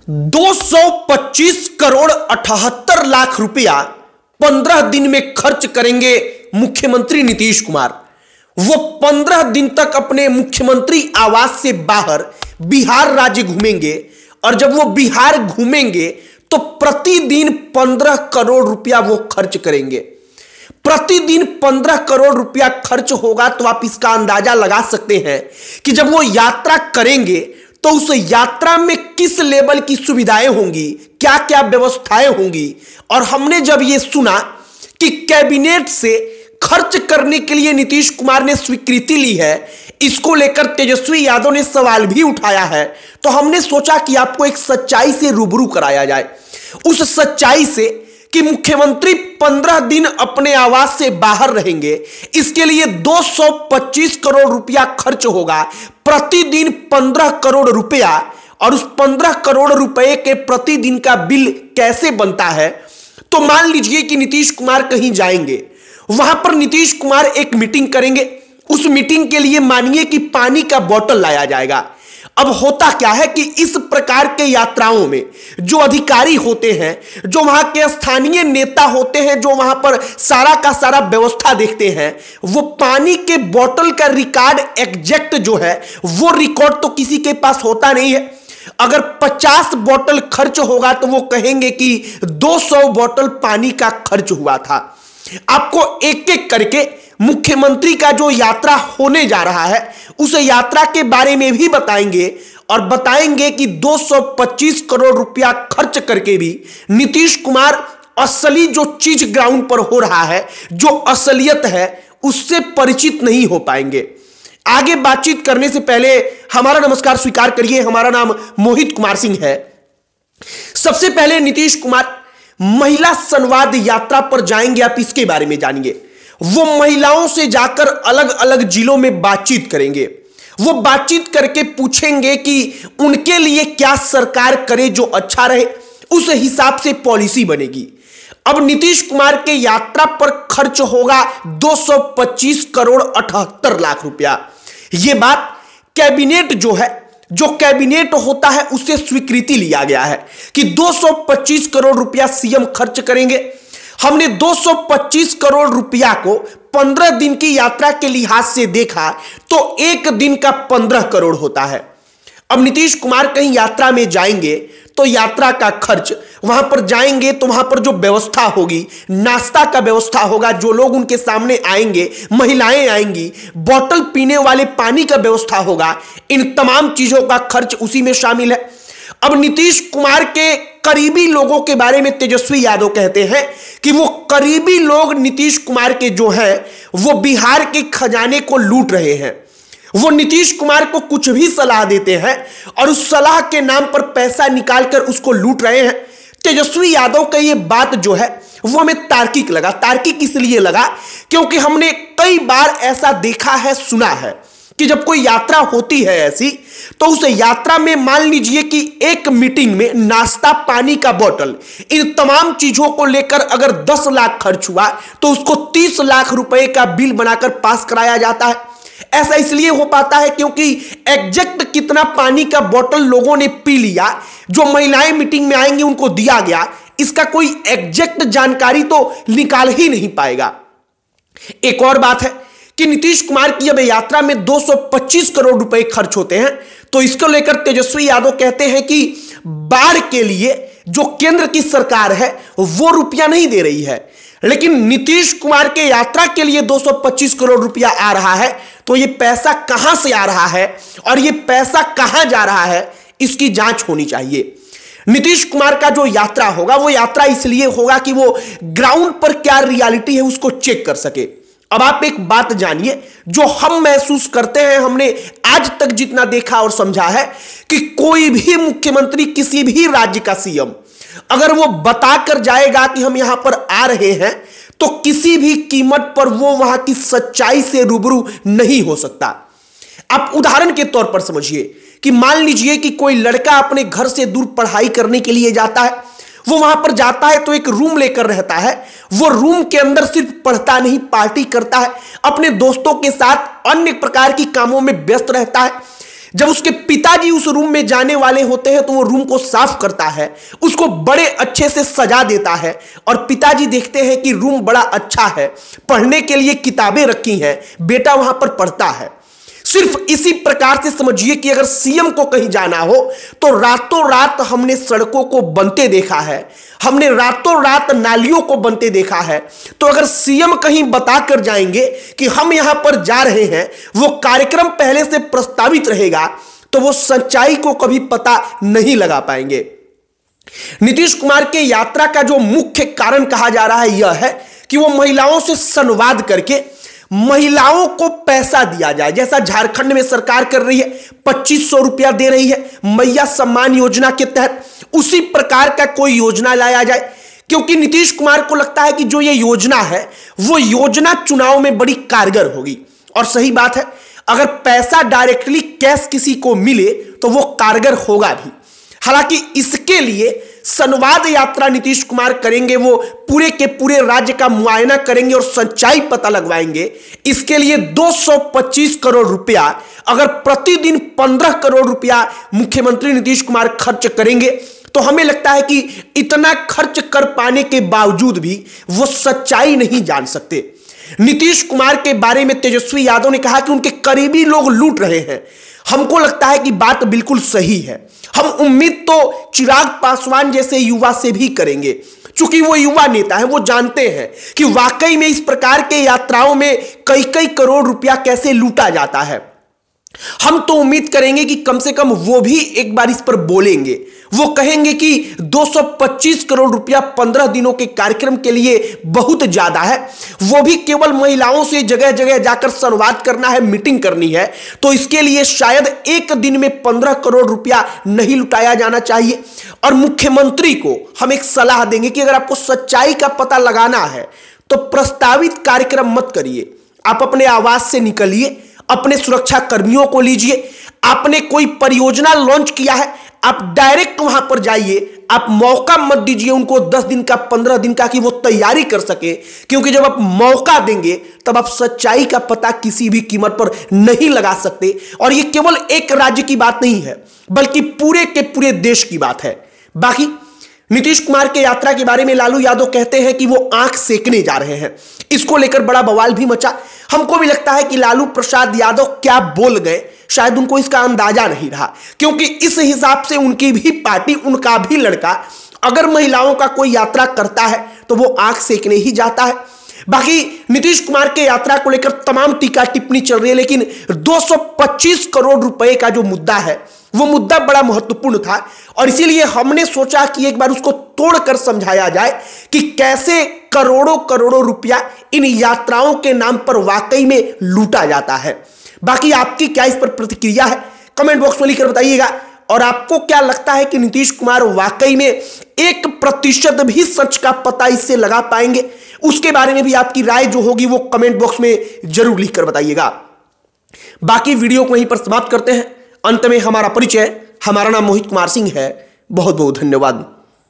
225 करोड़ 78 लाख रुपया 15 दिन में खर्च करेंगे मुख्यमंत्री नीतीश कुमार। वो 15 दिन तक अपने मुख्यमंत्री आवास से बाहर बिहार राज्य घूमेंगे और जब वो बिहार घूमेंगे तो प्रतिदिन 15 करोड़ रुपया वो खर्च करेंगे। प्रतिदिन 15 करोड़ रुपया खर्च होगा तो आप इसका अंदाजा लगा सकते हैं कि जब वो यात्रा करेंगे तो उस यात्रा में किस लेवल की सुविधाएं होंगी, क्या क्या व्यवस्थाएं होंगी। और हमने जब ये सुना कि कैबिनेट से खर्च करने के लिए नीतीश कुमार ने स्वीकृति ली है, इसको लेकर तेजस्वी यादव ने सवाल भी उठाया है, तो हमने सोचा कि आपको एक सच्चाई से रूबरू कराया जाए। उस सच्चाई से कि मुख्यमंत्री 15 दिन अपने आवास से बाहर रहेंगे, इसके लिए 225 करोड़ रुपया खर्च होगा, प्रतिदिन 15 करोड़ रुपया। और उस 15 करोड़ रुपए के प्रतिदिन का बिल कैसे बनता है, तो मान लीजिए कि नीतीश कुमार कहीं जाएंगे, वहां पर नीतीश कुमार एक मीटिंग करेंगे। उस मीटिंग के लिए मानिए कि पानी का बोतल लाया जाएगा। अब होता क्या है कि इस प्रकार के यात्राओं में जो अधिकारी होते हैं, जो वहां के स्थानीय नेता होते हैं, जो वहां पर सारा का सारा व्यवस्था देखते हैं, वो पानी के बोतल का रिकॉर्ड एग्जैक्ट जो है वो रिकॉर्ड तो किसी के पास होता नहीं है। अगर 50 बोतल खर्च होगा तो वो कहेंगे कि 200 बोतल पानी का खर्च हुआ था। आपको एक एक करके मुख्यमंत्री का जो यात्रा होने जा रहा है उस यात्रा के बारे में भी बताएंगे और बताएंगे कि 225 करोड़ रुपया खर्च करके भी नीतीश कुमार असली जो चीज ग्राउंड पर हो रहा है, जो असलियत है, उससे परिचित नहीं हो पाएंगे। आगे बातचीत करने से पहले हमारा नमस्कार स्वीकार करिए। हमारा नाम मोहित कुमार सिंह है। सबसे पहले नीतीश कुमार महिला संवाद यात्रा पर जाएंगे, आप इसके बारे में जानिए। वो महिलाओं से जाकर अलग अलग जिलों में बातचीत करेंगे। वो बातचीत करके पूछेंगे कि उनके लिए क्या सरकार करे जो अच्छा रहे, उस हिसाब से पॉलिसी बनेगी। अब नीतीश कुमार के यात्रा पर खर्च होगा 225 करोड़ 78 लाख रुपया। यह बात कैबिनेट जो कैबिनेट होता है उससे स्वीकृति लिया गया है कि 225 करोड़ रुपया सीएम खर्च करेंगे। हमने 225 करोड़ रुपया को 15 दिन की यात्रा के लिहाज से देखा तो एक दिन का 15 करोड़ होता है। अब नीतीश कुमार कहीं यात्रा में जाएंगे तो यात्रा का खर्च, वहां पर जाएंगे तो वहां पर जो व्यवस्था होगी, नाश्ता का व्यवस्था होगा, जो लोग उनके सामने आएंगे, महिलाएं आएंगी, बोतल पीने वाले पानी का व्यवस्था होगा, इन तमाम चीजों का खर्च उसी में शामिल है। अब नीतीश कुमार के करीबी लोगों के बारे में तेजस्वी यादव कहते हैं कि वो करीबी लोग नीतीश कुमार के जो हैं वो बिहार के खजाने को लूट रहे हैं। वो नीतीश कुमार को कुछ भी सलाह देते हैं और उस सलाह के नाम पर पैसा निकालकर उसको लूट रहे हैं। तेजस्वी यादव का ये बात जो है वो हमें तार्किक लगा। तार्किक इसलिए लगा क्योंकि हमने कई बार ऐसा देखा है, सुना है कि जब कोई यात्रा होती है ऐसी, तो उस यात्रा में मान लीजिए कि एक मीटिंग में नाश्ता, पानी का बोतल, इन तमाम चीजों को लेकर अगर 10 लाख खर्च हुआ तो उसको 30 लाख रुपए का बिल बनाकर पास कराया जाता है। ऐसा इसलिए हो पाता है क्योंकि एग्जैक्ट कितना पानी का बोतल लोगों ने पी लिया, जो महिलाएं मीटिंग में आएंगी उनको दिया गया, इसका कोई एग्जैक्ट जानकारी तो निकाल ही नहीं पाएगा। एक और बात है कि नीतीश कुमार की अब यात्रा में 225 करोड़ रुपए खर्च होते हैं, तो इसको लेकर तेजस्वी यादव कहते हैं कि बाढ़ के लिए जो केंद्र की सरकार है वो रुपया नहीं दे रही है, लेकिन नीतीश कुमार के यात्रा के लिए 225 करोड़ रुपया आ रहा है, तो ये पैसा कहां से आ रहा है और ये पैसा कहां जा रहा है, इसकी जांच होनी चाहिए। नीतीश कुमार का जो यात्रा होगा वो यात्रा इसलिए होगा कि वो ग्राउंड पर क्या रियलिटी है उसको चेक कर सके। अब आप एक बात जानिए, जो हम महसूस करते हैं, हमने आज तक जितना देखा और समझा है कि कोई भी मुख्यमंत्री, किसी भी राज्य का सीएम अगर वो बताकर जाएगा कि हम यहां पर आ रहे हैं, तो किसी भी कीमत पर वो वहां की सच्चाई से रूबरू नहीं हो सकता। आप उदाहरण के तौर पर समझिए कि मान लीजिए कि कोई लड़का अपने घर से दूर पढ़ाई करने के लिए जाता है, वो वहां पर जाता है तो एक रूम लेकर रहता है। वो रूम के अंदर सिर्फ पढ़ता नहीं, पार्टी करता है, अपने दोस्तों के साथ अन्य प्रकार की कामों में व्यस्त रहता है। जब उसके पिताजी उस रूम में जाने वाले होते हैं तो वो रूम को साफ करता है, उसको बड़े अच्छे से सजा देता है और पिताजी देखते हैं कि रूम बड़ा अच्छा है, पढ़ने के लिए किताबें रखी हैं, बेटा वहां पर पढ़ता है। सिर्फ इसी प्रकार से समझिए कि अगर सीएम को कहीं जाना हो तो रातों रात हमने सड़कों को बनते देखा है, हमने रातों रात नालियों को बनते देखा है। तो अगर सीएम कहीं बताकर जाएंगे कि हम यहां पर जा रहे हैं, वो कार्यक्रम पहले से प्रस्तावित रहेगा, तो वो सच्चाई को कभी पता नहीं लगा पाएंगे। नीतीश कुमार के यात्रा का जो मुख्य कारण कहा जा रहा है यह है कि वो महिलाओं से संवाद करके महिलाओं को पैसा दिया जाए, जैसा झारखंड में सरकार कर रही है, 2500 रुपया दे रही है मैया सम्मान योजना के तहत, उसी प्रकार का कोई योजना लाया जाए। क्योंकि नीतीश कुमार को लगता है कि जो ये योजना है वो योजना चुनाव में बड़ी कारगर होगी। और सही बात है, अगर पैसा डायरेक्टली कैश किसी को मिले तो वो कारगर होगा भी। हालांकि इसके लिए संवाद यात्रा नीतीश कुमार करेंगे, वो पूरे के पूरे राज्य का मुआयना करेंगे और सच्चाई पता लगवाएंगे। इसके लिए 225 करोड़ रुपया, अगर प्रतिदिन 15 करोड़ रुपया मुख्यमंत्री नीतीश कुमार खर्च करेंगे तो हमें लगता है कि इतना खर्च कर पाने के बावजूद भी वो सच्चाई नहीं जान सकते। नीतीश कुमार के बारे में तेजस्वी यादव ने कहा कि उनके करीबी लोग लूट रहे हैं। हमको लगता है कि बात बिल्कुल सही है। हम उम्मीद तो चिराग पासवान जैसे युवा से भी करेंगे, क्योंकि वो युवा नेता है, वो जानते हैं कि वाकई में इस प्रकार के यात्राओं में कई कई करोड़ रुपया कैसे लूटा जाता है। हम तो उम्मीद करेंगे कि कम से कम वो भी एक बार इस पर बोलेंगे, वो कहेंगे कि 225 करोड़ रुपया 15 दिनों के कार्यक्रम के लिए बहुत ज्यादा है, वो भी केवल महिलाओं से जगह जगह जाकर संवाद करना है, मीटिंग करनी है, तो इसके लिए शायद एक दिन में 15 करोड़ रुपया नहीं लुटाया जाना चाहिए। और मुख्यमंत्री को हम एक सलाह देंगे कि अगर आपको सच्चाई का पता लगाना है तो प्रस्तावित कार्यक्रम मत करिए, आप अपने आवास से निकलिए, अपने सुरक्षा कर्मियों को लीजिए, आपने कोई परियोजना लॉन्च किया है, आप डायरेक्ट वहां पर जाइए, आप मौका मत दीजिए उनको 10 दिन का 15 दिन का कि वो तैयारी कर सके, क्योंकि जब आप मौका देंगे तब आप सच्चाई का पता किसी भी कीमत पर नहीं लगा सकते। और ये केवल एक राज्य की बात नहीं है, बल्कि पूरे के पूरे देश की बात है। बाकी नीतीश कुमार के यात्रा के बारे में लालू यादव कहते हैं कि वो आंख सेकने जा रहे हैं, इसको लेकर बड़ा बवाल भी मचा। हमको भी लगता है कि लालू प्रसाद यादव क्या बोल गए, शायद उनको इसका अंदाजा नहीं रहा, क्योंकि इस हिसाब से उनकी भी पार्टी, उनका भी लड़का अगर महिलाओं का कोई यात्रा करता है तो वो आंख सेकने ही जाता है। बाकी नीतीश कुमार के यात्रा को लेकर तमाम टीका टिप्पणी चल रही है, लेकिन 225 करोड़ रुपए का जो मुद्दा है वो मुद्दा बड़ा महत्वपूर्ण था और इसीलिए हमने सोचा कि एक बार उसको तोड़कर समझाया जाए कि कैसे करोड़ों करोड़ों रुपया इन यात्राओं के नाम पर वाकई में लूटा जाता है। बाकी आपकी क्या इस पर प्रतिक्रिया है, कमेंट बॉक्स में लिखकर बताइएगा। और आपको क्या लगता है कि नीतीश कुमार वाकई में 1% भी सच का पता इससे लगा पाएंगे? उसके बारे में भी आपकी राय जो होगी वो कमेंट बॉक्स में जरूर लिखकर बताइएगा। बाकी वीडियो को यहीं पर समाप्त करते हैं। अंत में हमारा परिचय, हमारा नाम मोहित कुमार सिंह है। बहुत बहुत धन्यवाद।